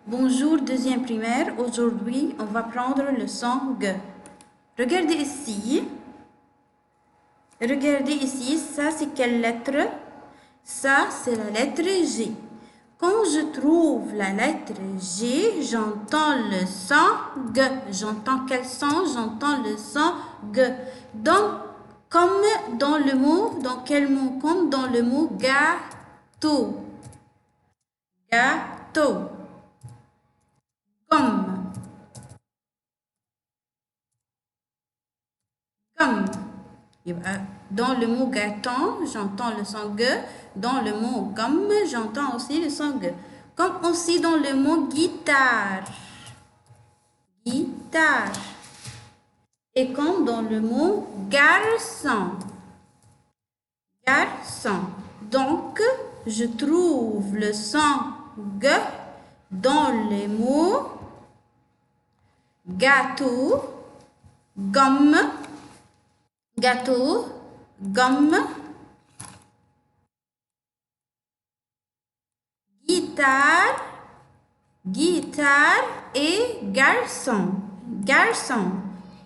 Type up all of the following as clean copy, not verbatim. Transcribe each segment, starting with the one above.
Bonjour, deuxième primaire. Aujourd'hui, on va prendre le son G. Regardez ici. Regardez ici, ça c'est quelle lettre? Ça c'est la lettre G. Quand je trouve la lettre G, j'entends le son G. J'entends quel son? J'entends le son G. Donc, comme dans le mot, dans quel mot? Comme dans le mot gâteau. Gâteau. Comme. Comme. Dans le mot gâteau, j'entends le son G. Dans le mot gomme, j'entends aussi le son G. Comme aussi dans le mot guitare. Guitare. Et comme dans le mot garçon. Garçon. Donc, je trouve le son G dans les mots gâteau, gomme, gâteau, gomme, guitare, guitare et garçon, garçon.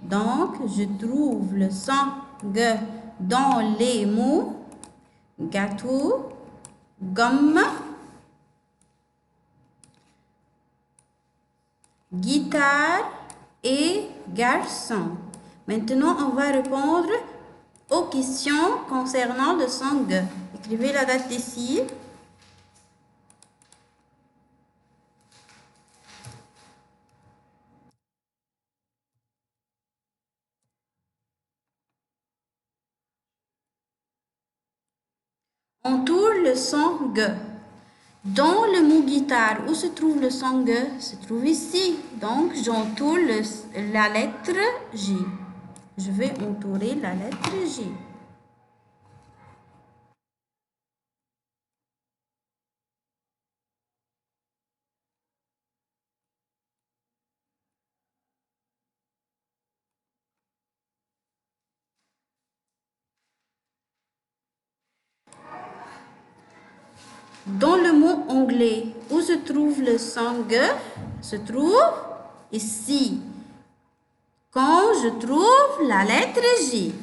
Donc, je trouve le son G dans les mots gâteau, gomme, guitare et garçon. Maintenant, on va répondre aux questions concernant le son G. Écrivez la date ici. Entoure le son G. Dans le mot guitare, où se trouve le son G? Se trouve ici. Donc, j'entoure la lettre J. Je vais entourer la lettre J. Dans le mot anglais, où se trouve le son G? Se trouve ici. Quand je trouve la lettre J.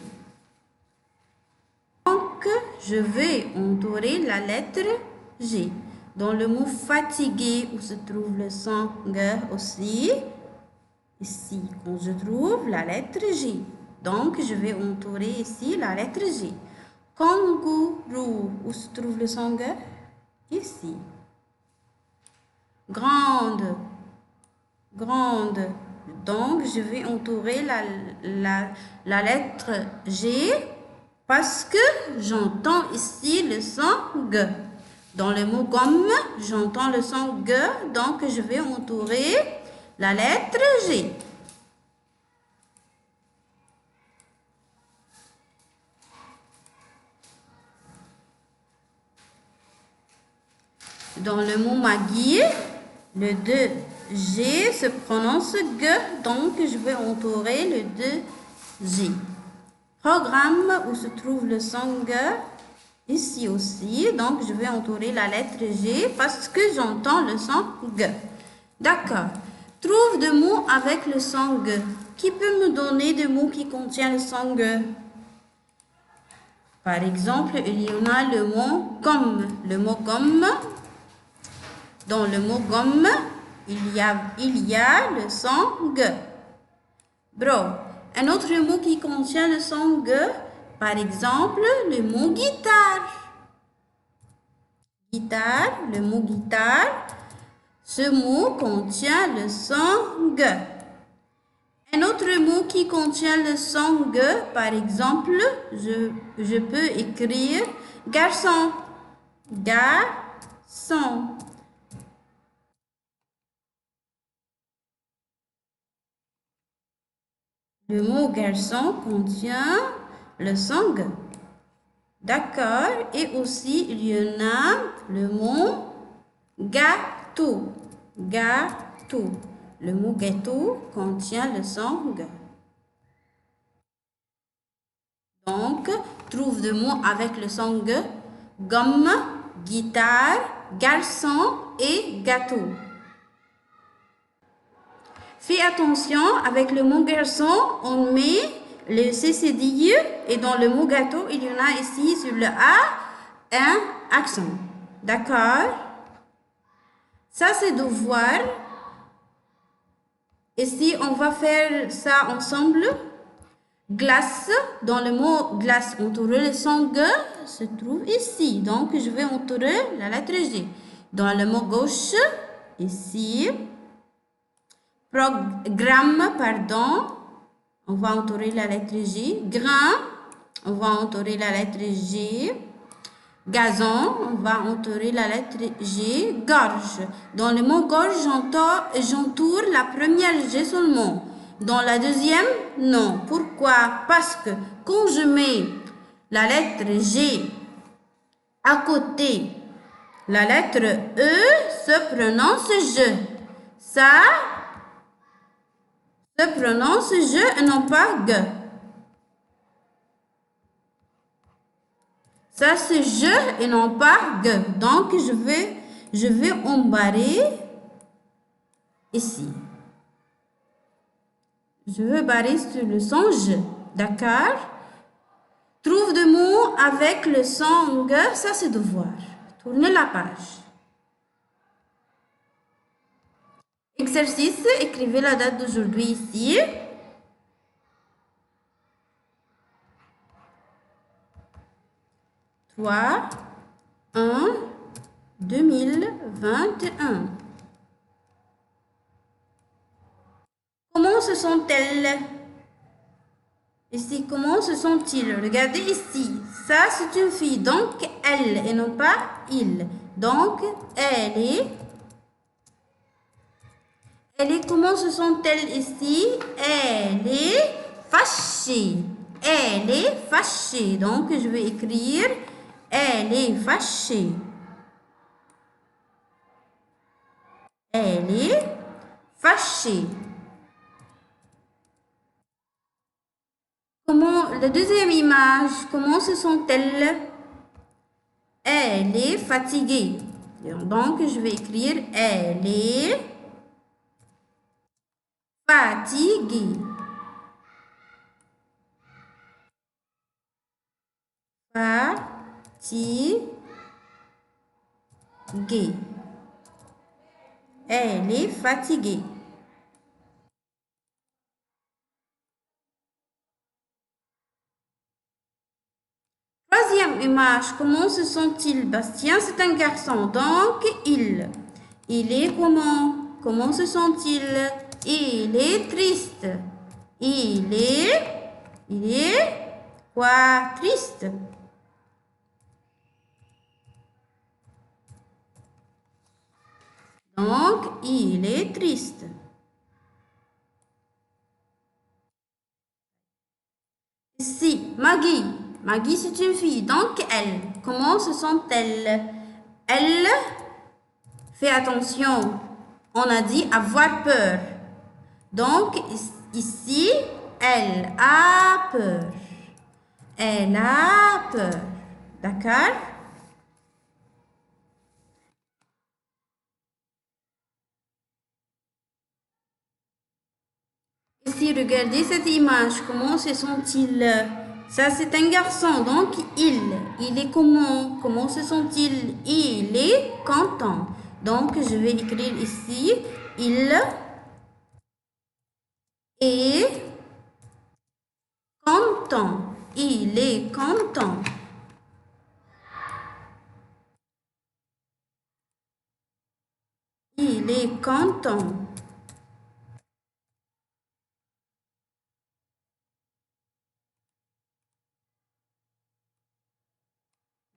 Donc, je vais entourer la lettre J. Dans le mot fatigué, où se trouve le son G aussi? Ici, quand je trouve la lettre J. Donc, je vais entourer ici la lettre J. Kangourou, où se trouve le son G? Ici. Grande, grande. Donc, je vais entourer la lettre G parce que j'entends ici le son G. Dans le mot gomme, j'entends le son G, donc je vais entourer la lettre G. Dans le mot Maggie, le 2G se prononce G, donc je vais entourer le 2G. Programme, où se trouve le son G? Ici aussi, donc je vais entourer la lettre G parce que j'entends le son G. D'accord. Trouve des mots avec le son G. Qui peut me donner des mots qui contiennent le son G? Par exemple, il y en a le mot gomme. Le mot gomme. Dans le mot gomme, il y a le son G. Bro. Un autre mot qui contient le son G, par exemple, le mot guitare. Guitare, le mot guitare, ce mot contient le son G. Un autre mot qui contient le son G, par exemple, je peux écrire garçon. Garçon. Le mot garçon contient le son G. D'accord. Et aussi, il y en a le mot gâteau. Gâteau. Le mot gâteau contient le son G. Donc, trouve des mots avec le son G. Gomme, guitare, garçon et gâteau. Fais attention, avec le mot garçon, on met le CCDI et dans le mot gâteau, il y en a ici sur le A un accent. D'accord? Ça, c'est devoir. Ici, on va faire ça ensemble. Glace, dans le mot glace, entourer le son G se trouve ici. Donc, je vais entourer la lettre G. Dans le mot gauche, ici. Programme, pardon, on va entourer la lettre G. Grain, on va entourer la lettre G. Gazon, on va entourer la lettre G. Gorge. Dans le mot gorge, j'entoure la première G seulement. Dans la deuxième, non. Pourquoi? Parce que quand je mets la lettre G à côté, la lettre E se prononce je. Ça se prononce je et non pas G. Ça, c'est je et non pas G. Donc, je vais embarrer ici. Je veux barrer sur le son je. D'accord? Trouve des mots avec le son G. Ça, c'est devoir. Tournez la page. Exercice. Écrivez la date d'aujourd'hui ici. « 3, 1, 2021. Comment se sont-elles? Ici, comment se sont-ils? Regardez ici. Ça, c'est une fille. Donc, elle et non pas il. Donc, elle est, comment se sont-elles ici? Elle est fâchée. Elle est fâchée. Donc, je vais écrire elle est fâchée. Elle est fâchée. Comment, la deuxième image, comment se sont-elles? Elle est fatiguée. Donc, je vais écrire elle est fatiguée. Fatiguée. Elle est fatiguée. Troisième image, comment se sent-il? Bastien, c'est un garçon, donc il. Il est comment? Comment se sent-il? Il est triste. Il est quoi? Triste. Donc, il est triste. Ici, Maggie. Maggie, c'est une fille. Donc, elle. Comment se sent-elle? Elle, fais attention. On a dit avoir peur. Donc, ici, elle a peur. Elle a peur. D'accord? Ici, regardez cette image. Comment se sent-il? Ça, c'est un garçon. Donc, il. Il est comment? Comment se sent-il? Il est content. Donc, je vais écrire ici. Il est content. Il est content. Il est content.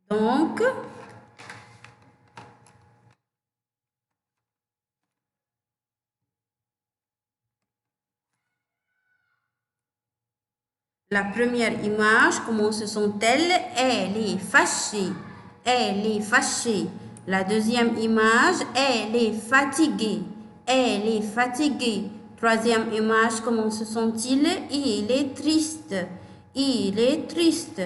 Donc, la première image, comment se sont-elles? Elle est fâchée. Elle est fâchée. La deuxième image, elle est fatiguée. Elle est fatiguée. Troisième image, comment se sont-ils? Il est triste. Il est triste.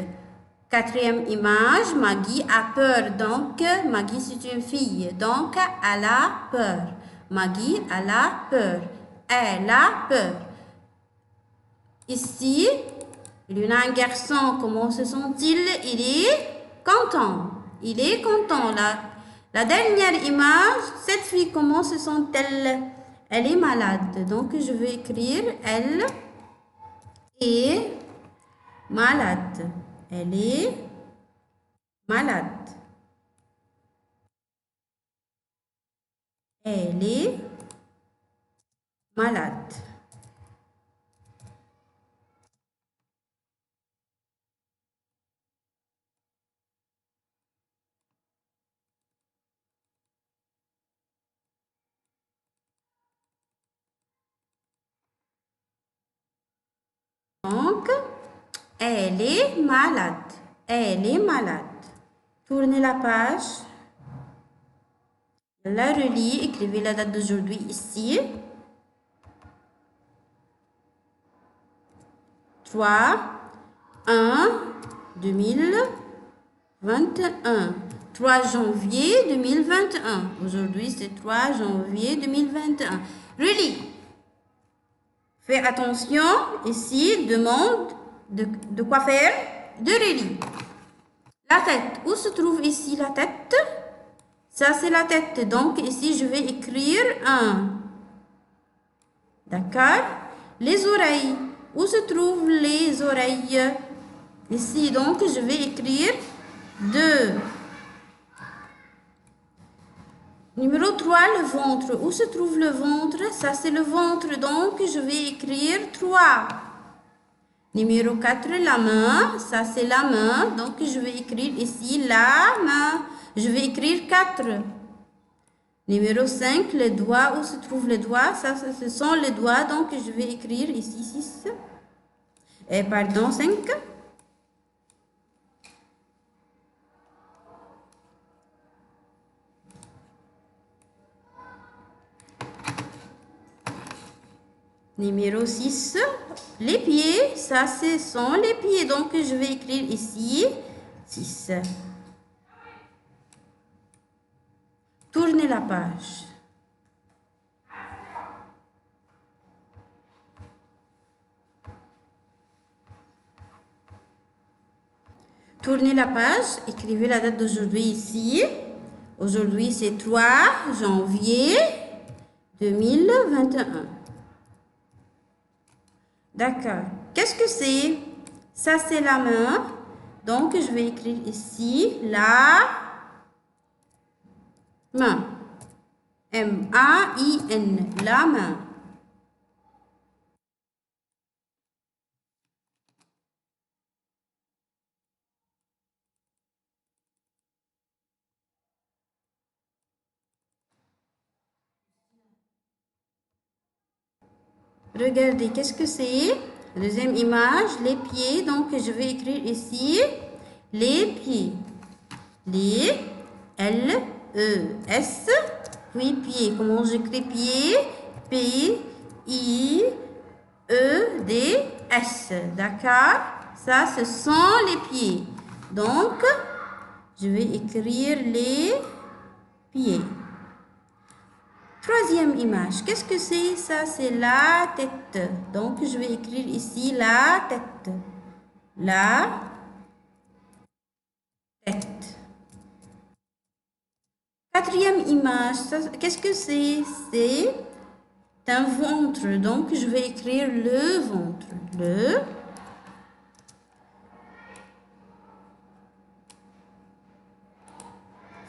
Quatrième image, Maggie a peur. Donc, Maggie, c'est une fille. Donc, elle a peur. Maggie, elle a peur. Elle a peur. Ici, il y a un garçon. Comment se sent-il? Il est content. Il est content. La dernière image, cette fille, comment se sent-elle? Elle est malade. Donc, je vais écrire elle est malade. Elle est malade. Elle est malade. Donc, elle est malade. Elle est malade. Tournez la page. La relis. Écrivez la date d'aujourd'hui ici. 3/1/2021. 3 janvier 2021. Aujourd'hui, c'est 3 janvier 2021. Relis. Fais attention, ici, demande de quoi faire, de relis. La tête, où se trouve ici la tête? Ça, c'est la tête. Donc, ici, je vais écrire 1. D'accord? Les oreilles, où se trouvent les oreilles? Ici, donc, je vais écrire 2. Numéro 3, le ventre. Où se trouve le ventre? Ça, c'est le ventre. Donc, je vais écrire 3. Numéro 4, la main. Ça, c'est la main. Donc, je vais écrire ici la main. Je vais écrire 4. Numéro 5, les doigts. Où se trouvent les doigts? Ça, ce sont les doigts. Donc, je vais écrire ici 6. Pardon, 5. Numéro 6, les pieds, ça ce sont les pieds, donc je vais écrire ici 6. Tournez la page. Tournez la page, écrivez la date d'aujourd'hui ici. Aujourd'hui c'est 3 janvier 2021. D'accord. Qu'est-ce que c'est? Ça, c'est la main. Donc, je vais écrire ici la main. M-A-I-N. La main. Regardez, qu'est-ce que c'est? Deuxième image, les pieds. Donc, je vais écrire ici les pieds. Les, L-E-S, puis pieds. Comment j'écris pieds? P-I-E-D-S. D'accord? Ça, ce sont les pieds. Donc, je vais écrire les pieds. Troisième image, qu'est-ce que c'est? Ça, c'est la tête. Donc, je vais écrire ici la tête. La tête. Quatrième image, qu'est-ce que c'est? C'est un ventre. Donc, je vais écrire le ventre. Le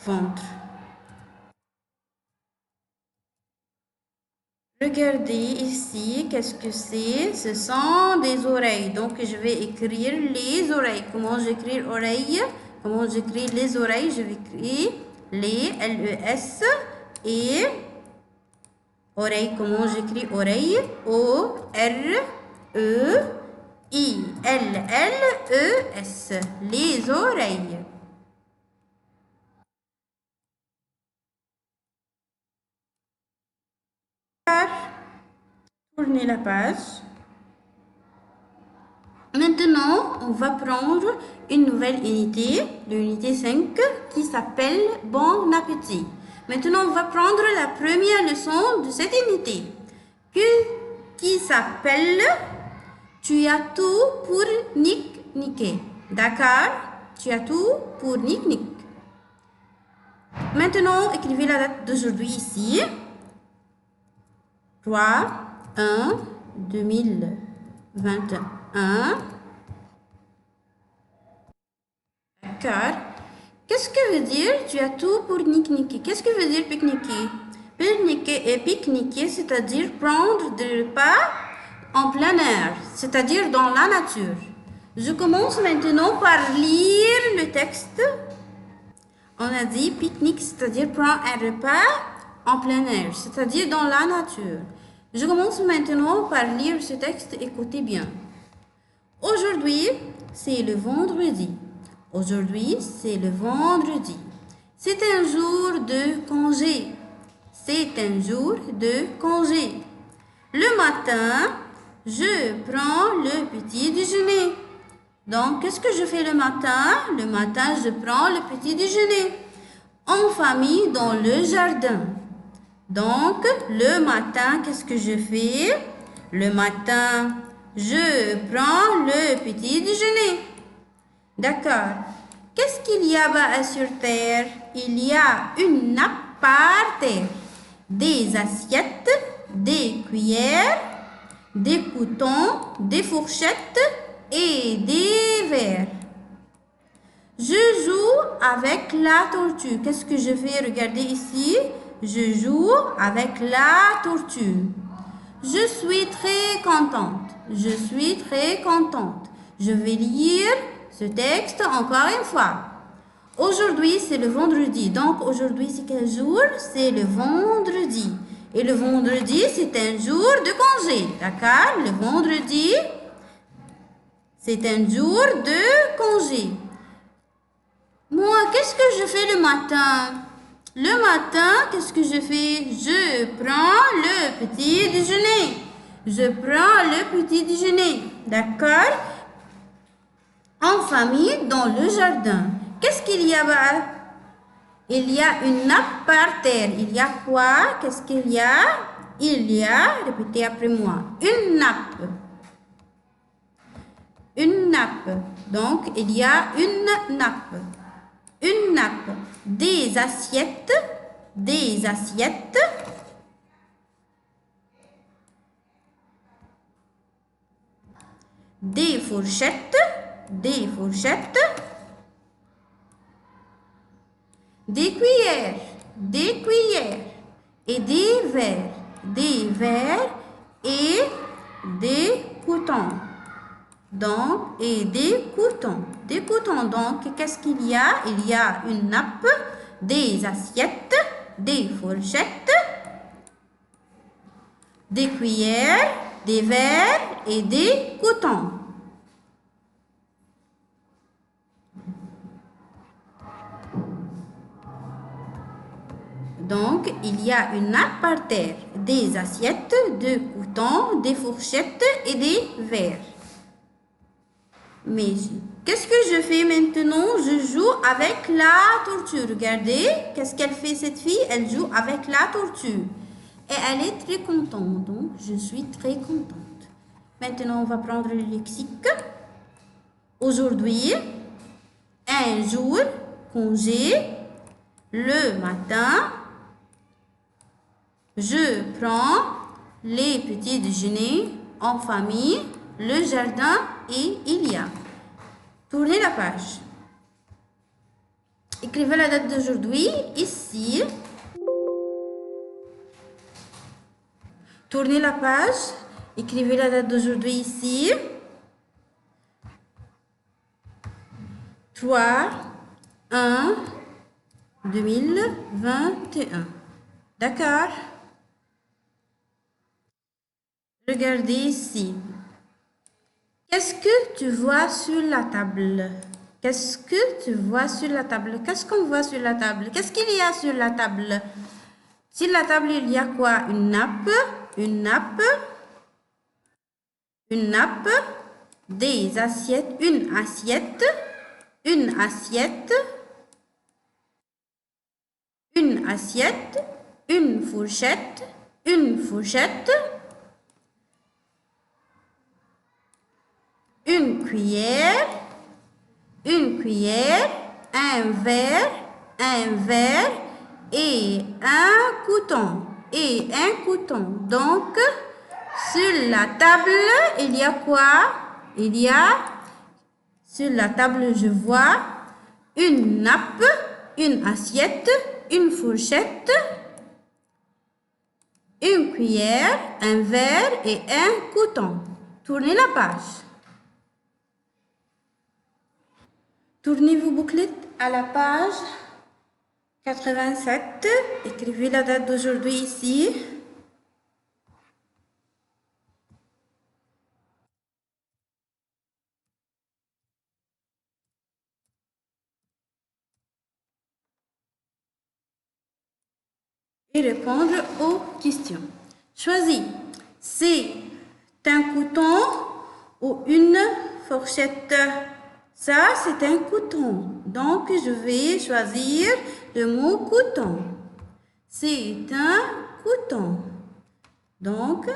ventre. Regardez ici, qu'est-ce que c'est? Ce sont des oreilles. Donc, je vais écrire les oreilles. Comment j'écris oreilles? Comment j'écris les oreilles? Je vais écrire les, L-E-S, et oreilles. Comment j'écris oreille? O-R-E-I, L-L-E-S. Les oreilles. Tournez la page. Maintenant, on va prendre une nouvelle unité, l'unité 5, qui s'appelle Bon appétit. Maintenant, on va prendre la première leçon de cette unité. qui s'appelle Tu as tout pour niquer. D'accord? Tu as tout pour nique. Maintenant, écrivez la date d'aujourd'hui ici. 3/1/2021. D'accord. Qu'est-ce que veut dire tu as tout pour niquer? Qu'est-ce que veut dire pique-niquer? Pique-niquer, c'est-à-dire prendre des repas en plein air, c'est-à-dire dans la nature. Je commence maintenant par lire le texte. On a dit pique-nique, c'est-à-dire prendre un repas en plein air, c'est-à-dire dans la nature. Je commence maintenant par lire ce texte, écoutez bien. Aujourd'hui, c'est le vendredi. Aujourd'hui, c'est le vendredi. C'est un jour de congé. C'est un jour de congé. Le matin, je prends le petit déjeuner. Donc, qu'est-ce que je fais le matin? Le matin, je prends le petit déjeuner. En famille, dans le jardin. Donc, le matin, qu'est-ce que je fais? Le matin, je prends le petit déjeuner. D'accord. Qu'est-ce qu'il y a bas sur terre? Il y a une nappe par terre. Des assiettes, des cuillères, des couteaux, des fourchettes et des verres. Je joue avec la tortue. Qu'est-ce que je fais? Regardez ici. Je joue avec la tortue. Je suis très contente. Je suis très contente. Je vais lire ce texte encore une fois. Aujourd'hui, c'est le vendredi. Donc, aujourd'hui, c'est quel jour? C'est le vendredi. Et le vendredi, c'est un jour de congé. D'accord? Le vendredi, c'est un jour de congé. Moi, qu'est-ce que je fais le matin? Le matin, qu'est-ce que je fais? Je prends le petit déjeuner. Je prends le petit déjeuner. D'accord? En famille, dans le jardin. Qu'est-ce qu'il y a bas? Il y a une nappe par terre. Il y a quoi? Qu'est-ce qu'il y a? Il y a, répétez après moi, une nappe. Une nappe. Donc, il y a une nappe. Une nappe. Des assiettes. Des assiettes. Des fourchettes. Des fourchettes. Des cuillères, et des verres et des couteaux. Donc, et des couteaux. Donc, qu'est-ce qu'il y a? Il y a une nappe, des assiettes, des fourchettes, des cuillères, des verres et des couteaux. Donc, il y a une nappe par terre, des assiettes, des couteaux, des fourchettes et des verres. Mais qu'est-ce que je fais maintenant? Je joue avec la tortue. Regardez, qu'est-ce qu'elle fait cette fille? Elle joue avec la tortue. Et elle est très contente. Donc, je suis très contente. Maintenant, on va prendre le lexique. Aujourd'hui, un jour, congé, le matin. Je prends les petits déjeuners en famille, le jardin et il y a. Tournez la page. Écrivez la date d'aujourd'hui ici. Tournez la page. Écrivez la date d'aujourd'hui ici. 3/1/2021. D'accord? Regardez ici. Qu'est-ce que tu vois sur la table? Qu'est-ce que tu vois sur la table? Qu'est-ce qu'on voit sur la table? Qu'est-ce qu'il y a sur la table? Sur la table, il y a quoi? Une nappe, des assiettes, une assiette, une fourchette, une cuillère, un verre et un couteau. Donc, sur la table, il y a quoi? Sur la table, je vois une nappe, une assiette, une fourchette, une cuillère, un verre et un couteau. Tournez la page. Tournez vos bouclettes à la page 87. Écrivez la date d'aujourd'hui ici. Et répondre aux questions. Choisis. C'est un couteau ou une fourchette. Ça, c'est un couteau. Donc, je vais choisir le mot couteau. C'est un couteau. Donc,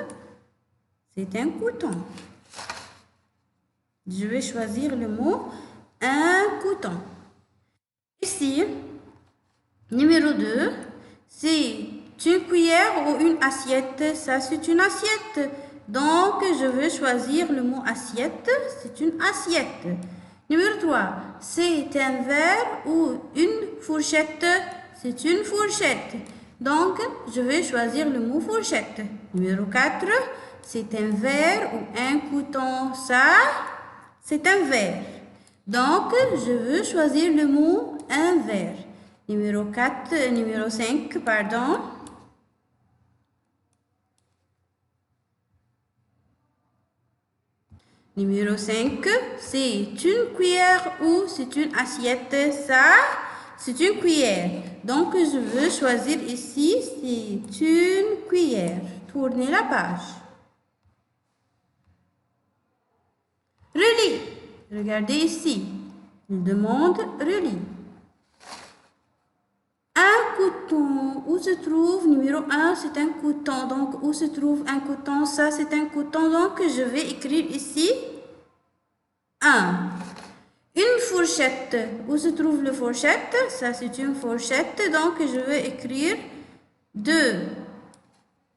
c'est un couteau. Je vais choisir le mot un couteau. Ici, numéro 2, c'est une cuillère ou une assiette. Ça, c'est une assiette. Donc, je vais choisir le mot assiette. C'est une assiette. Numéro 3, c'est un verre ou une fourchette. C'est une fourchette. Donc, je vais choisir le mot fourchette. Numéro 4, c'est un verre ou un couteau. Ça, c'est un verre. Donc, je veux choisir le mot un verre. Numéro 5, pardon. Numéro 5, c'est une cuillère ou c'est une assiette. Ça, c'est une cuillère. Donc, je veux choisir ici, c'est une cuillère. Tournez la page. Relis. Regardez ici. Il demande relis. Un couteau, où se trouve, numéro 1, c'est un couteau. Donc, où se trouve un couteau? Ça, c'est un couteau. Donc, je vais écrire ici 1. Une fourchette. Où se trouve la fourchette? Ça, c'est une fourchette. Donc, je vais écrire 2.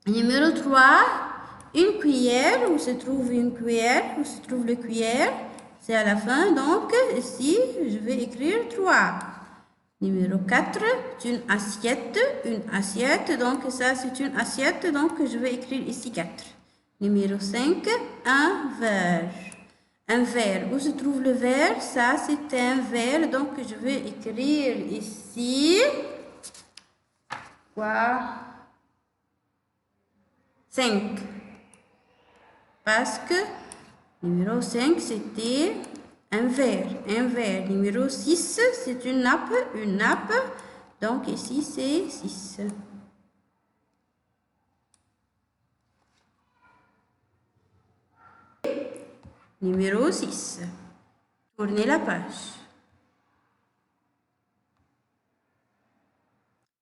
Numéro 3, une cuillère. Où se trouve une cuillère? Où se trouve la cuillère? C'est à la fin. Donc, ici, je vais écrire 3. Numéro 4, une assiette. Donc, ça, c'est une assiette. Donc, je vais écrire ici 4. Numéro 5, un verre. Un verre. Où se trouve le verre? Ça, c'est un verre. Donc, je vais écrire ici. Quoi? 5. Parce que numéro 5, c'était un verre. Numéro 6, c'est une nappe. Donc, ici, c'est 6. Numéro 6. Tournez la page.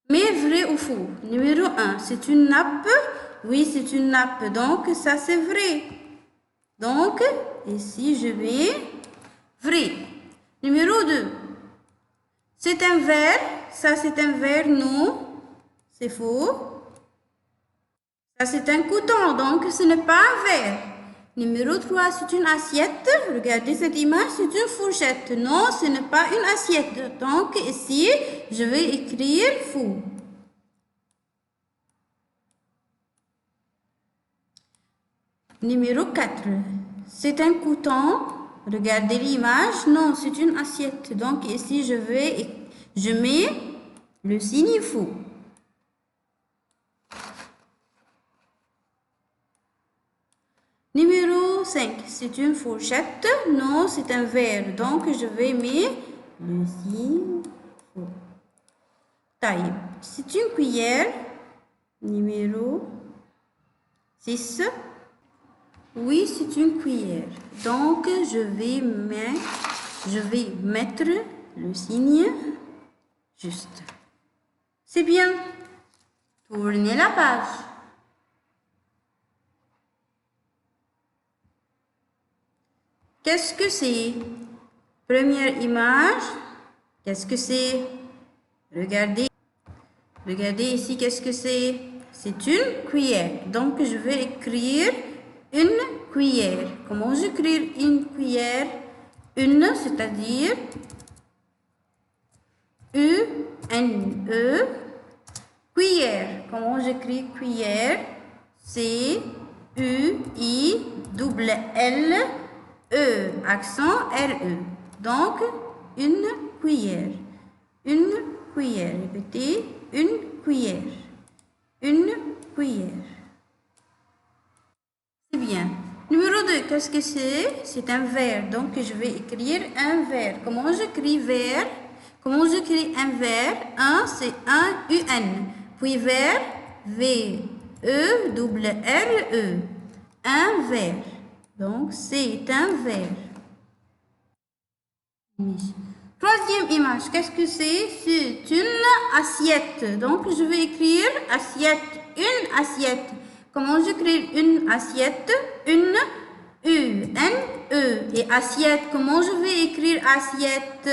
Mais vrai ou faux? Numéro 1, c'est une nappe. Oui, c'est une nappe. Donc, ça, c'est vrai. Donc, ici, je vais vrai. Numéro 2, c'est un verre. Ça, c'est un verre. Non, c'est faux. Ça, c'est un couteau. Donc, ce n'est pas un verre. Numéro 3, c'est une assiette. Regardez cette image, c'est une fourchette. Non, ce n'est pas une assiette. Donc, ici, je vais écrire faux. Numéro 4, c'est un couteau. Regardez l'image. Non, c'est une assiette. Donc, ici, je mets le signe faux. Numéro 5, c'est une fourchette. Non, c'est un verre. Donc, je vais mettre le signe faux. Taille. C'est une cuillère. Numéro 6. Oui, c'est une cuillère. Donc, je vais mettre le signe juste. C'est bien. Tournez la page. Qu'est-ce que c'est? Première image. Qu'est-ce que c'est? Regardez. Regardez ici, qu'est-ce que c'est? C'est une cuillère. Donc, je vais écrire une cuillère. Comment j'écris une cuillère? Une, c'est-à-dire U-N-E. Cuillère. Comment j'écris cuillère? C-U-I-L-L-E. Accent R-E. Donc, une cuillère. Une cuillère. Répétez. Une cuillère. Une cuillère. C'est bien. Numéro 2, qu'est-ce que c'est? C'est un verre. Donc, je vais écrire un verre. Comment j'écris verre? Comment j'écris un verre? Un, c'est un U-N. Puis verre, V-E-R-R-E. Un verre. Donc, c'est un verre. Troisième image, qu'est-ce que c'est? C'est une assiette. Donc, je vais écrire assiette. Une assiette. Comment j'écris une assiette? Une U-N-E. Et assiette, comment je vais écrire assiette?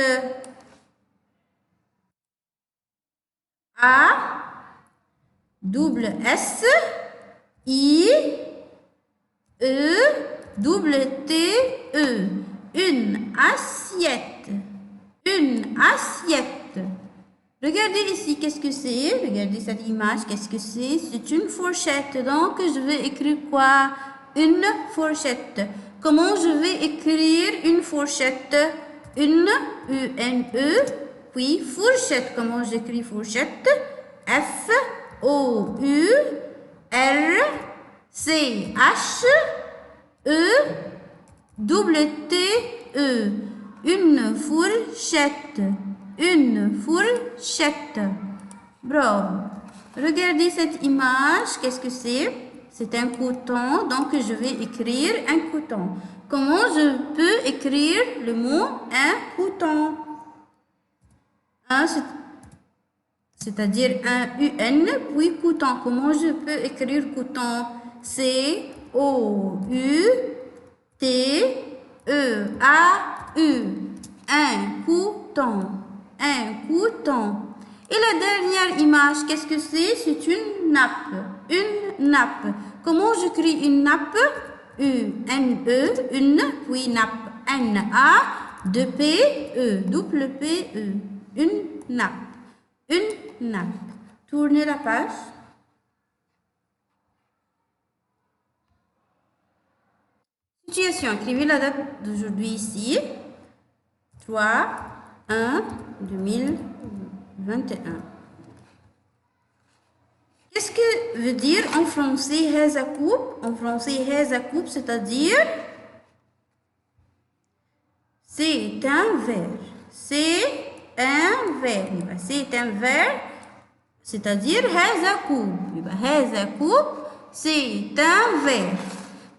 A-S-S-I-E-T-E. Une assiette. Une assiette. Regardez ici, qu'est-ce que c'est? Regardez cette image, qu'est-ce que c'est? C'est une fourchette. Donc, je vais écrire quoi? Une fourchette. Comment je vais écrire une fourchette? Une, U-N-E, puis fourchette. Comment j'écris fourchette? F-O-U-R-C-H-E-T-E. Une fourchette. Une fourchette. Bravo. Regardez cette image. Qu'est-ce que c'est? C'est un coton. Donc, je vais écrire un coton. Comment je peux écrire le mot un coton? Un, c'est-à-dire un UN, puis coton. Comment je peux écrire coton? C-O-U-T-E-A-U. Un coton. Un coton. Et la dernière image, qu'est-ce que c'est? C'est une nappe. Une nappe. Comment j'écris une nappe? U-N-E, une, puis nappe. N-A, deux P-E, double P-E. Une nappe. Une nappe. Tournez la page. Situation. Écrivez la date d'aujourd'hui ici. 3-1-2021. Qu'est-ce que veut dire en français هذا كوب? En français هذا كوب, c'est-à-dire c'est un verre. C'est un verre. C'est un verre, c'est-à-dire هذا كوب. هذا كوب, c'est un verre.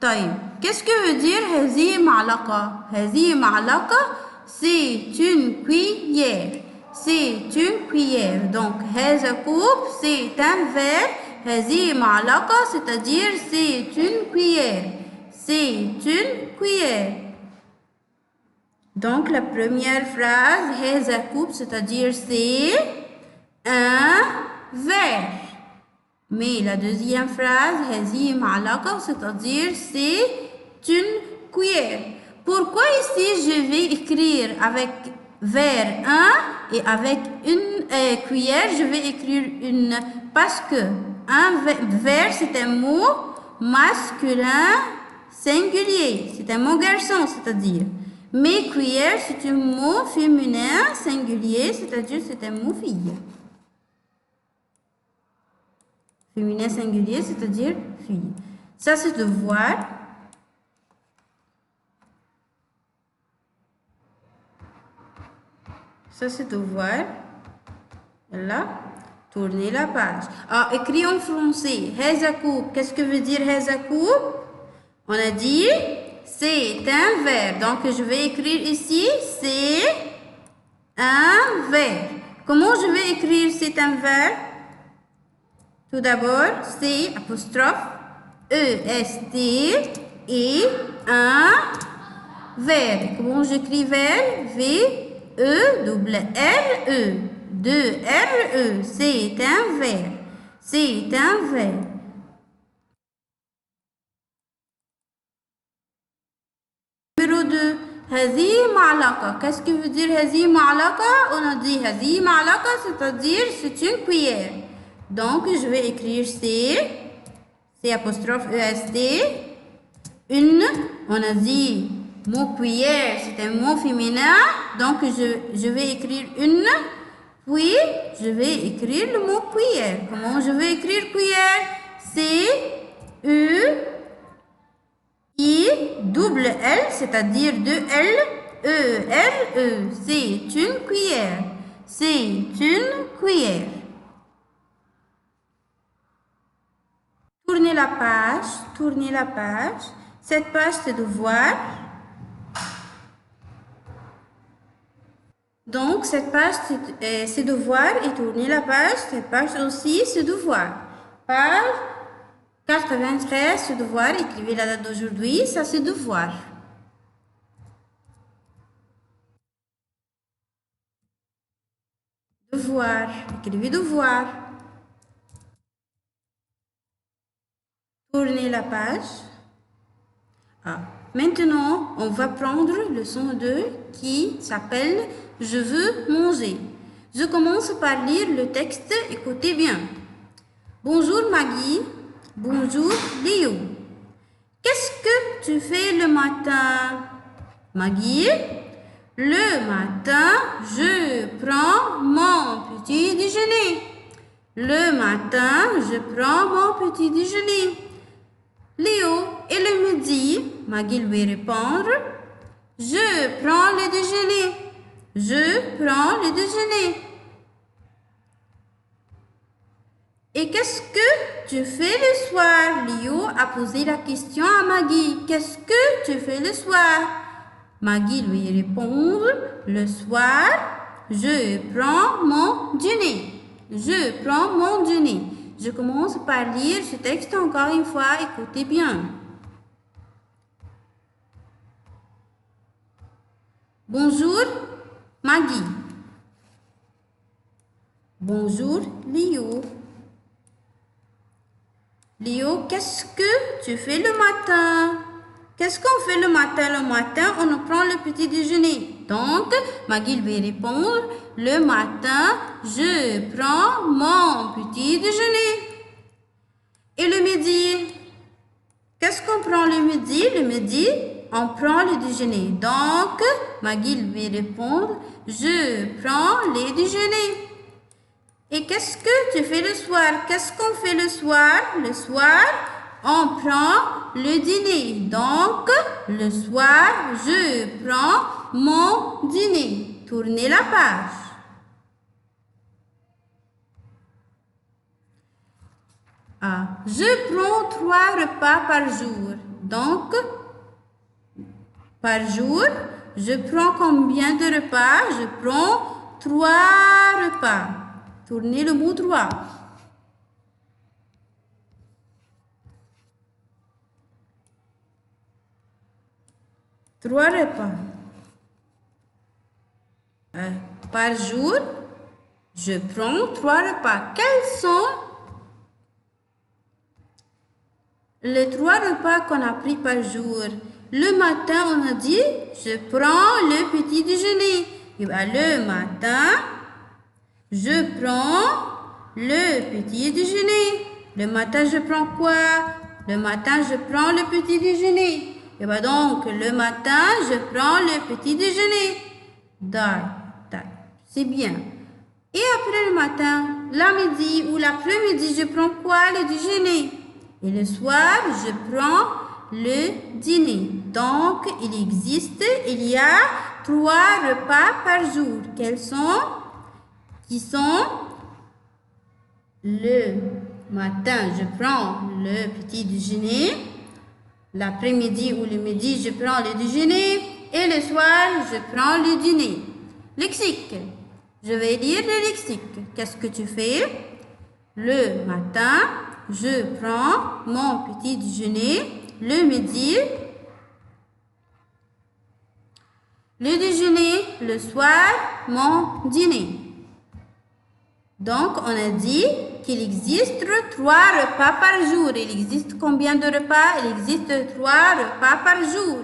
طيب, qu'est-ce que veut dire هذه معلقة? هذه معلقة, c'est une cuillère. C'est une cuillère. Donc, هذا كوب, c'est un verre. هذه معلقة, c'est-à-dire c'est une cuillère. C'est une cuillère. Donc, la première phrase, هذا كوب, c'est-à-dire c'est un verre. Mais la deuxième phrase, هذه معلقة, c'est-à-dire c'est une cuillère. Pourquoi ici je vais écrire avec verre 1 et avec une cuillère, je vais écrire une? Parce que un verre, c'est un mot masculin singulier. C'est un mot garçon, c'est-à-dire. Mais cuillère, c'est un mot féminin singulier, c'est-à-dire c'est un mot fille. Féminin singulier, c'est-à-dire fille. Ça, c'est devoir. Ça, c'est devoir. Là, tournez la page. Ah, écrit en français. هذا كوب. Qu'est-ce que veut dire هذا كوب? On a dit, c'est un verre. Donc, je vais écrire ici, c'est un verre. Comment je vais écrire c'est un verre? Tout d'abord, c'est apostrophe E-S-T et un Verre. Comment j'écris verre? V-E-L-L-E. 2-R-E. C'est un verre. C'est un verre. Numéro 2. هذه معلقة. Qu'est-ce que veut dire هذه معلقة? On a dit هذه معلقة, c'est-à-dire c'est une cuillère. Donc je vais écrire C apostrophe EST. Une, on a dit mot cuillère, c'est un mot féminin. Donc je vais écrire une, puis je vais écrire le mot cuillère. Comment je vais écrire cuillère? C-U-I-L-L, c'est-à-dire 2-L-E-L-E. C'est une cuillère. C'est une cuillère. Tournez la page, tournez la page. Cette page, c'est devoir. Donc, cette page, c'est devoir et tourner la page. Cette page aussi, c'est devoir. Page 93, c'est devoir. Écrivez la date d'aujourd'hui, ça c'est devoir. Devoir, écrivez devoir. Tournez la page. Maintenant, on va prendre leçon 2 qui s'appelle « Je veux manger ». Je commence par lire le texte, écoutez bien. Bonjour Maggie, bonjour Léo. Qu'est-ce que tu fais le matin? Maggie, le matin, je prends mon petit déjeuner. Le matin, je prends mon petit déjeuner. Léo, et le midi, Maggie lui répondre, je prends le déjeuner. Je prends le déjeuner. Et qu'est-ce que tu fais le soir? Léo a posé la question à Maggie. Qu'est-ce que tu fais le soir? Maggie lui répond, le soir, je prends mon dîner. Je prends mon dîner. Je commence par lire ce texte encore une fois. Écoutez bien. Bonjour Maggie. Bonjour Léo. Léo, qu'est-ce que tu fais le matin? Qu'est-ce qu'on fait le matin? Le matin, on prend le petit déjeuner. Donc, Maggie lui répond, le matin, je prends mon petit déjeuner. Et le midi? Qu'est-ce qu'on prend le midi? Le midi, on prend le déjeuner. Donc, Maggie lui répond, je prends le déjeuner. Et qu'est-ce que tu fais le soir? Qu'est-ce qu'on fait le soir? Le soir, on prend le dîner. Donc, le soir, je prends mon dîner. Tournez la page. Je prends 3 repas par jour. Donc, par jour, je prends combien de repas? Je prends 3 repas. Tournez le mot 3. 3 repas. Par jour, je prends 3 repas. Quels sont les 3 repas qu'on a pris par jour? Le matin, on a dit, je prends le petit déjeuner. Et bien, le matin, je prends le petit déjeuner. Le matin, je prends quoi? Le matin, je prends le petit déjeuner. Et bien donc, le matin, je prends le petit déjeuner. C'est bien. Et après le matin, l'après-midi ou l'après-midi, je prends quoi? Le déjeuner. Et le soir, je prends le dîner. Donc, il y a 3 repas par jour. Quels sont? Qui sont? Le matin, je prends le petit déjeuner. L'après-midi ou le midi, je prends le déjeuner. Et le soir, je prends le dîner. Lexique. Je vais lire le lexique. Qu'est-ce que tu fais? Le matin, je prends mon petit déjeuner. Le midi, Le déjeuner, le soir, mon dîner. Donc, on a dit qu'il existe 3 repas par jour. Il existe combien de repas? Il existe 3 repas par jour.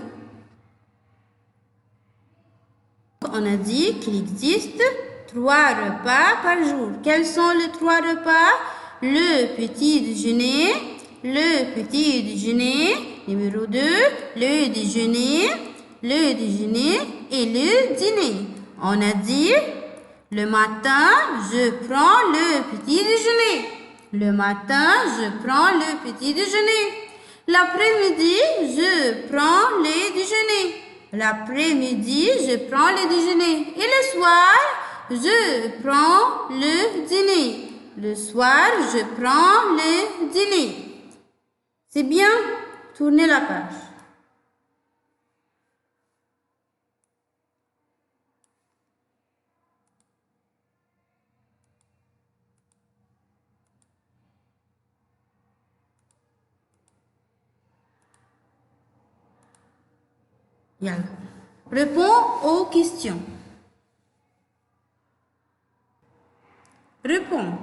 On a dit qu'il existe 3 repas par jour. Quels sont les 3 repas? Le petit déjeuner, le petit déjeuner, numéro 2, le déjeuner et le dîner. On a dit, le matin, je prends le petit déjeuner. Le matin, je prends le petit déjeuner. L'après-midi, je prends le déjeuner. L'après-midi, je prends le déjeuner. Et le soir, je prends le dîner. Le soir, je prends le dîner. C'est bien? Tournez la page. Yalla. Réponds aux questions. Réponds.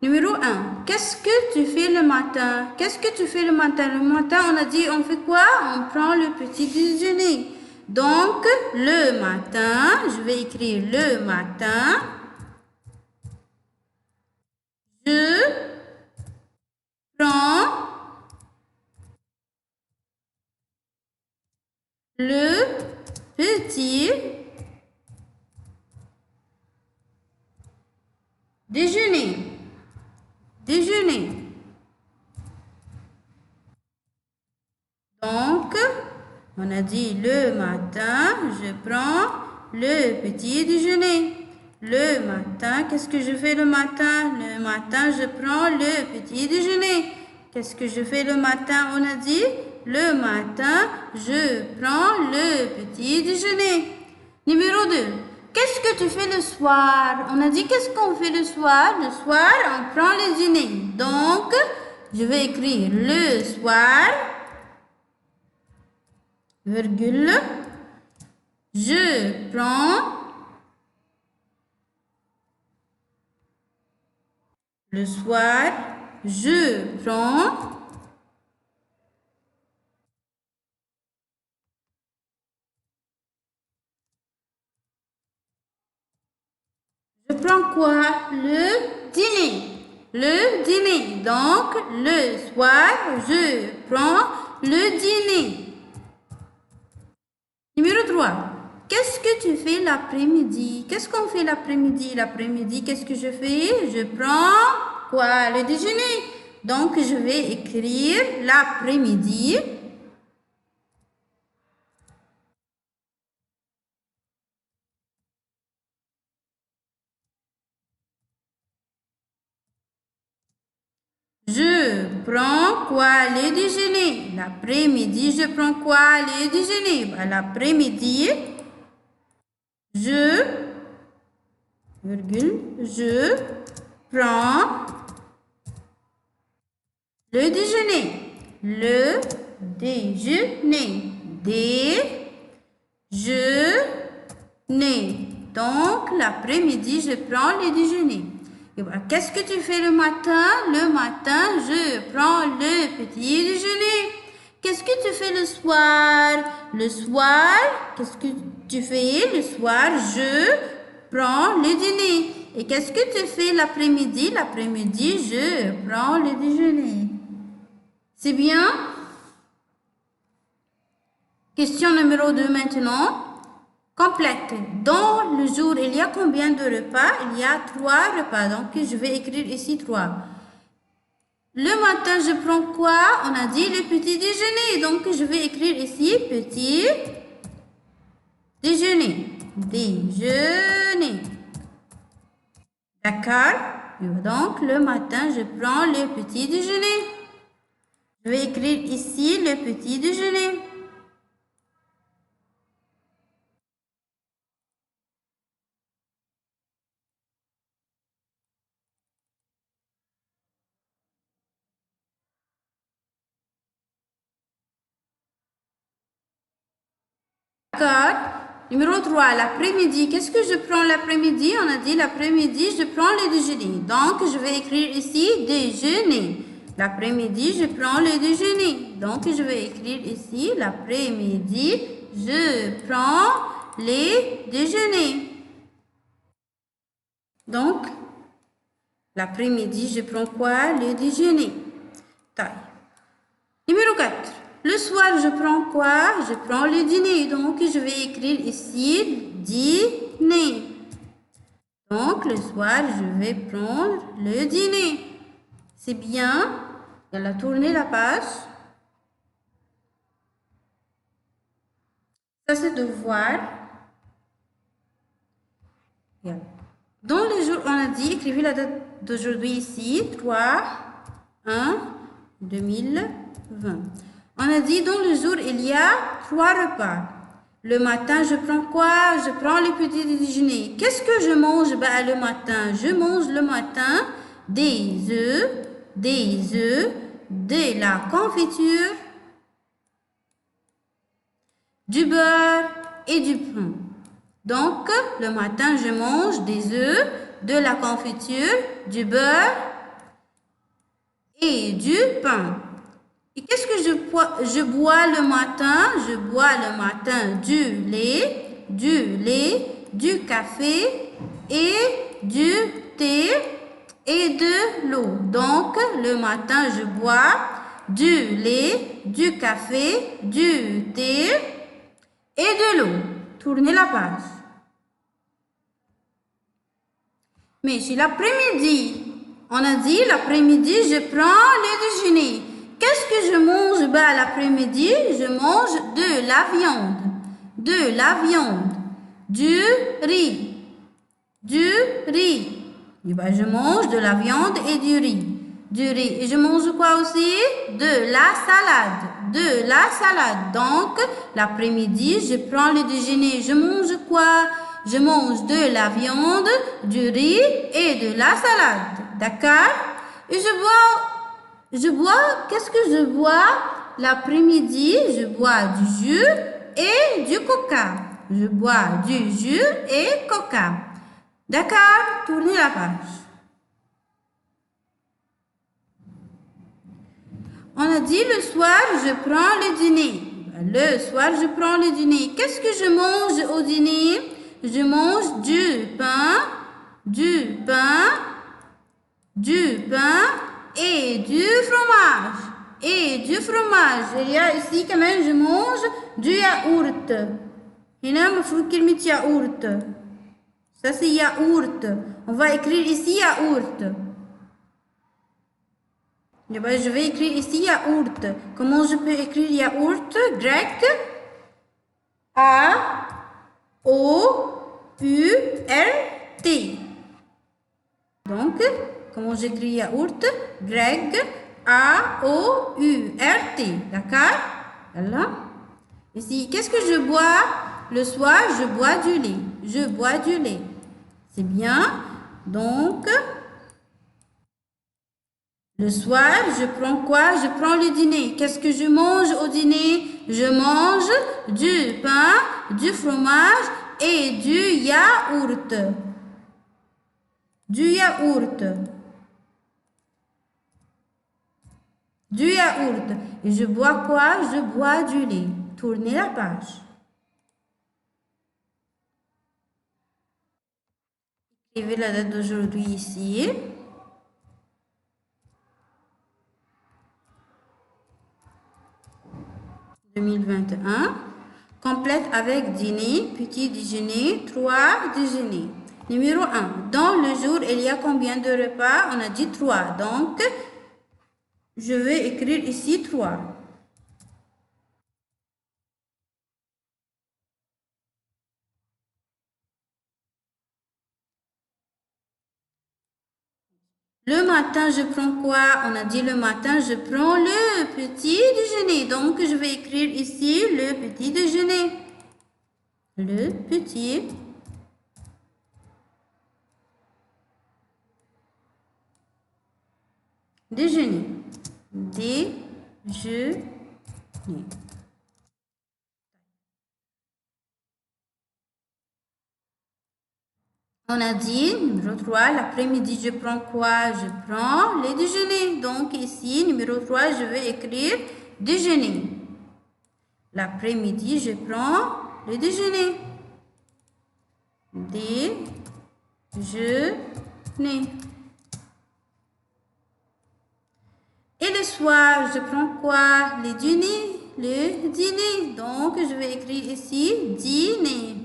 Numéro 1. Qu'est-ce que tu fais le matin? Qu'est-ce que tu fais le matin? Le matin, on a dit, on fait quoi? On prend le petit déjeuner. Donc, le matin, je vais écrire le matin. Je prends le petit déjeuner. Déjeuner. Donc, on a dit le matin, je prends le petit déjeuner. Le matin, qu'est-ce que je fais le matin? Le matin, je prends le petit déjeuner. Qu'est-ce que je fais le matin? On a dit le matin, je prends le petit déjeuner. Numéro 2. Qu'est-ce que tu fais le soir? On a dit qu'est-ce qu'on fait le soir? Le soir, on prend le dîner. Donc, je vais écrire le soir, virgule, je prends le soir, je prends quoi? Le dîner. Le dîner. Donc, le soir, je prends le dîner. Numéro 3. Qu'est-ce que tu fais l'après-midi? Qu'est-ce qu'on fait l'après-midi? L'après-midi, qu'est-ce que je fais? Je prends quoi? Le déjeuner. Donc, je vais écrire l'après-midi. Je prends quoi? Le déjeuner. L'après-midi, je prends quoi? Le déjeuner. L'après-midi, je prends le déjeuner. Le déjeuner. Déjeuner. Donc, l'après-midi, je prends le déjeuner. Qu'est-ce que tu fais le matin? Le matin, je prends le petit déjeuner. Qu'est-ce que tu fais le soir? Le soir, qu'est-ce que tu fais? Le soir, je prends le dîner. Et qu'est-ce que tu fais l'après-midi? L'après-midi, je prends le déjeuner. C'est bien? Question numéro 2 maintenant. Complète. Dans le jour, il y a combien de repas? Il y a 3 repas. Donc, je vais écrire ici 3. Le matin, je prends quoi? On a dit le petit déjeuner. Donc, je vais écrire ici petit déjeuner. Déjeuner. D'accord? Donc, le matin, je prends le petit déjeuner. Je vais écrire ici le petit déjeuner. D'accord? Numéro 3, l'après-midi. Qu'est-ce que je prends l'après-midi? On a dit l'après-midi, je prends le déjeuner. Donc, je vais écrire ici déjeuner. L'après-midi, je prends le déjeuner. Donc, je vais écrire ici l'après-midi, je prends les déjeuners. Donc, l'après-midi, je prends quoi? Le déjeuner. Taille. Numéro 4. Le soir, je prends quoi? Je prends le dîner. Donc, je vais écrire ici dîner. Donc, le soir, je vais prendre le dîner. C'est bien. Elle a tourné la page. Ça, c'est devoir. Dans le jour, on a dit, écrivez la date d'aujourd'hui ici, 3/1/2020. On a dit, dans le jour, il y a 3 repas. Le matin, je prends quoi? Je prends le petit déjeuner. Qu'est-ce que je mange le matin? Je mange le matin des œufs, de la confiture, du beurre et du pain. Donc, le matin, je mange des œufs, de la confiture, du beurre et du pain. Et qu'est-ce que je bois le matin? Je bois le matin du lait, du café et du thé et de l'eau. Donc, le matin, je bois du lait, du café, du thé et de l'eau. Tournez la page. Mais c'est l'après-midi. On a dit l'après-midi, je prends le déjeuner. Qu'est-ce que je mange l'après-midi? Je mange de la viande. Du riz. Et je mange de la viande et du riz. Et je mange quoi aussi? De la salade. Donc, l'après-midi, je prends le déjeuner. Je mange quoi? Je mange de la viande, du riz et de la salade. D'accord? Et qu'est-ce que je bois? L'après-midi, je bois du jus et du coca. Je bois du jus et coca. D'accord? Tournez la page. On a dit le soir, je prends le dîner. Le soir, je prends le dîner. Qu'est-ce que je mange au dîner? Je mange du pain et du fromage. Il y a ici quand même, je mange du yaourt. هنا مفروض كلمة yaourt. Ça c'est yaourt. On va écrire ici yaourt. Je vais écrire ici yaourt. Comment je peux écrire yaourt? Grec. A-O-U-R-T. Donc, comment j'écris yaourt? Grec. A-O-U-R-T. D'accord? Voilà. Ici, qu'est-ce que je bois? Le soir, je bois du lait. C'est bien. Donc, le soir, je prends quoi? Je prends le dîner. Qu'est-ce que je mange au dîner? Je mange du pain, du fromage et du yaourt. Et je bois quoi? Je bois du lait. Tournez la page. Écrivez la date d'aujourd'hui ici. « 2021. Complète avec dîner, petit déjeuner, 3 déjeuners. Numéro 1. Dans le jour, il y a combien de repas? On a dit 3. Donc, je vais écrire ici 3. Le matin, je prends quoi? On a dit le matin, je prends le petit déjeuner. Donc, je vais écrire ici le petit déjeuner. Le petit déjeuner. Déjeuner. On a dit, numéro 3, l'après-midi, je prends quoi? Je prends le déjeuner. Donc ici, numéro 3, je vais écrire déjeuner. L'après-midi, je prends le déjeuner. Déjeuner. Et le soir, je prends quoi? Le dîner. Le dîner. Donc, je vais écrire ici dîner.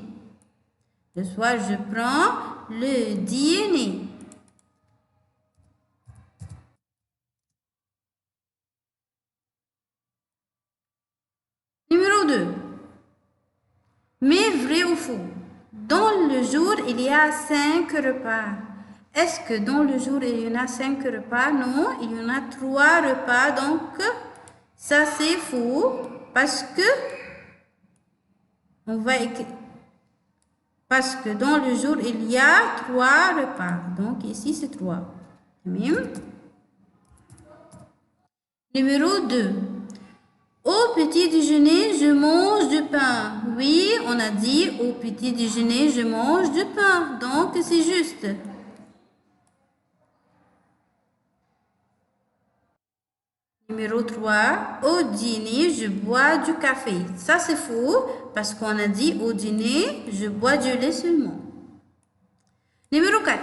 Le soir, je prends le dîner. Numéro 2. Mais vrai ou faux? Dans le jour, il y a 5 repas. Est-ce que dans le jour, il y en a 5 repas? Non, il y en a 3 repas. Donc, ça c'est faux parce que parce que dans le jour, il y a 3 repas. Donc, ici, c'est 3. Numéro 2. Au petit déjeuner, je mange du pain. Oui, on a dit au petit déjeuner, je mange du pain. Donc, c'est juste. Numéro 3. Au dîner, je bois du café. Ça, c'est faux parce qu'on a dit au dîner, je bois du lait seulement. Numéro 4.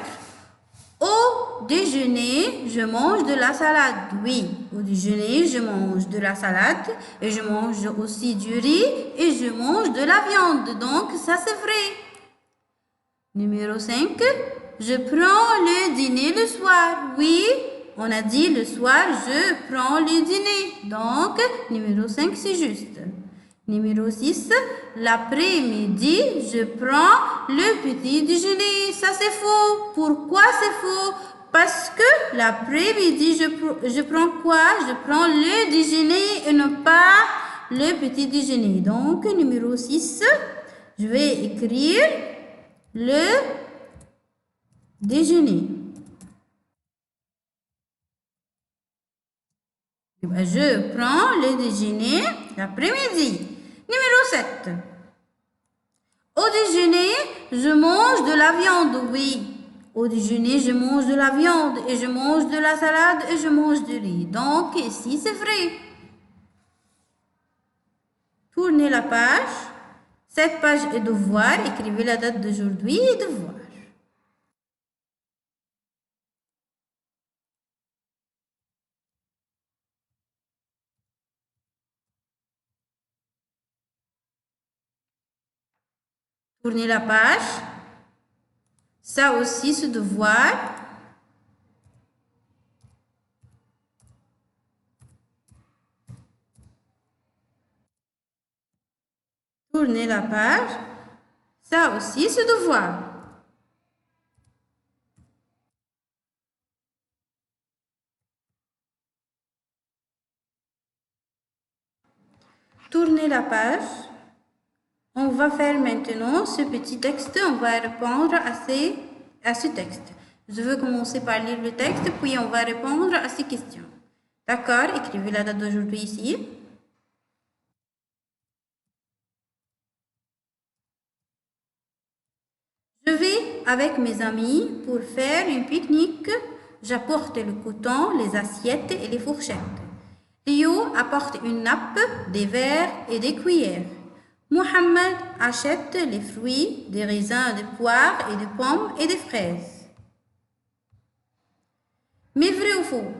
Au déjeuner, je mange de la salade. Oui, au déjeuner, je mange de la salade et je mange aussi du riz et je mange de la viande. Donc, ça c'est vrai. Numéro 5. Je prends le dîner le soir. Oui, on a dit le soir, je prends le dîner. Donc, numéro 5, c'est juste. Numéro 6, l'après-midi, je prends le petit déjeuner. Ça, c'est faux. Pourquoi c'est faux? Parce que l'après-midi, je prends quoi? Je prends le déjeuner et non pas le petit déjeuner. Donc, numéro 6, je vais écrire le déjeuner. Je prends le déjeuner l'après-midi. Numéro 7. Au déjeuner, je mange de la viande, oui. Au déjeuner, je mange de la viande et je mange de la salade et je mange du riz. Donc, ici, c'est vrai. Tournez la page. Cette page est devoir. Écrivez la date d'aujourd'hui et devoir. Tournez la page. Ça aussi, c'est devoir. Tournez la page. Ça aussi, c'est devoir. Tournez la page. On va faire maintenant ce petit texte. On va répondre à ce texte. Je veux commencer par lire le texte, puis on va répondre à ces questions. D'accord? Écrivez la date d'aujourd'hui ici. Je vais avec mes amis pour faire un pique-nique. J'apporte le coton, les assiettes et les fourchettes. Léo apporte une nappe, des verres et des cuillères. Mohamed achète les fruits, des raisins, des poires et des pommes et des fraises. Mais vrai ou faux?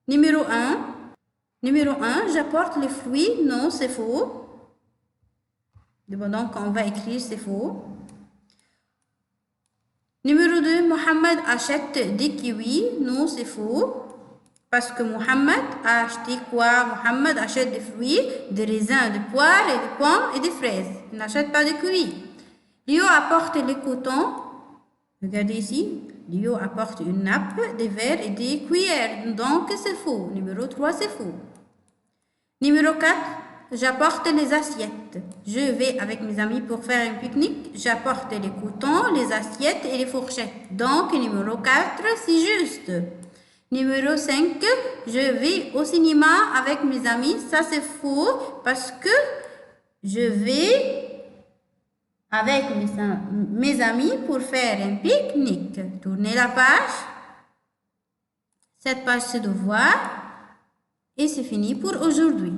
Numéro 1. Numéro 1, j'apporte les fruits. Non, c'est faux. Donc, on va écrire c'est faux. Numéro 2, Mohamed achète des kiwis. Non, c'est faux. Parce que Mohamed a acheté quoi? Mohamed achète des fruits, des raisins, des poires, et des pommes et des fraises. Il n'achète pas de kiwis. Léo apporte les cotons. Regardez ici. Léo apporte une nappe, des verres et des cuillères. Donc, c'est faux. Numéro 3, c'est faux. Numéro 4, j'apporte les assiettes. Je vais avec mes amis pour faire un pique-nique. J'apporte les cotons, les assiettes et les fourchettes. Donc, numéro 4, c'est juste. Numéro 5, je vais au cinéma avec mes amis. Ça, c'est faux parce que je vais avec mes amis pour faire un pique-nique. Tournez la page. Cette page, c'est devoir. Et c'est fini pour aujourd'hui.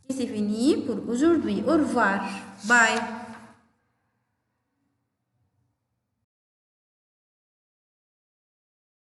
Et c'est fini pour aujourd'hui. Au revoir. Bye.